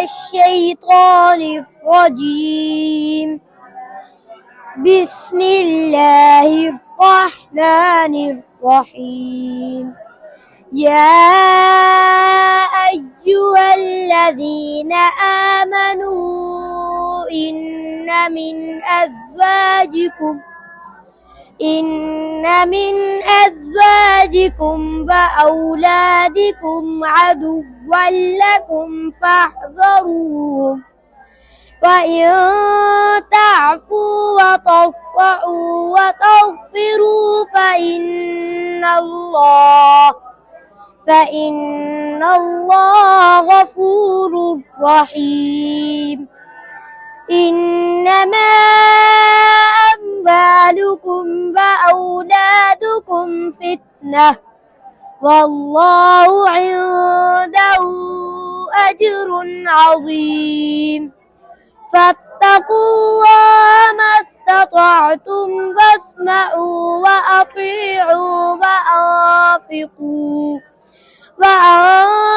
الشيطان الرجيم. بسم الله الرحمن الرحيم. يا أيها الذين آمنوا إن من أزواجكم وأولادكم عدوا لكم فاحذروهم، وإن تعفوا وتصفحوا وتغفروا فإن الله غفور رحيم. إنما أموالكم وأولادكم فتنة، والله عنده أجر عظيم. فاتقوا الله ما استطعتم واسمعوا وأطيعوا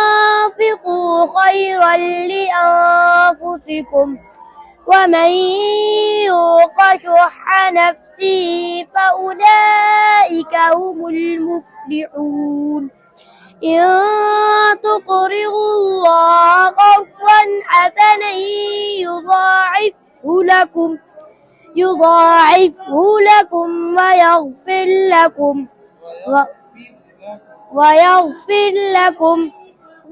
وأنفقوا خيرا لأنفسكم، ومن يوق شح نفسه فأولئك هم المفلحون. إن تقرضوا الله قرضا حسنا يضاعفه لكم ويغفر لكم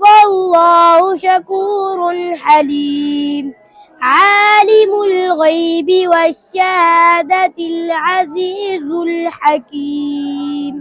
والله شكور حليم. عالم الغيب والشهادة العزيز الحكيم.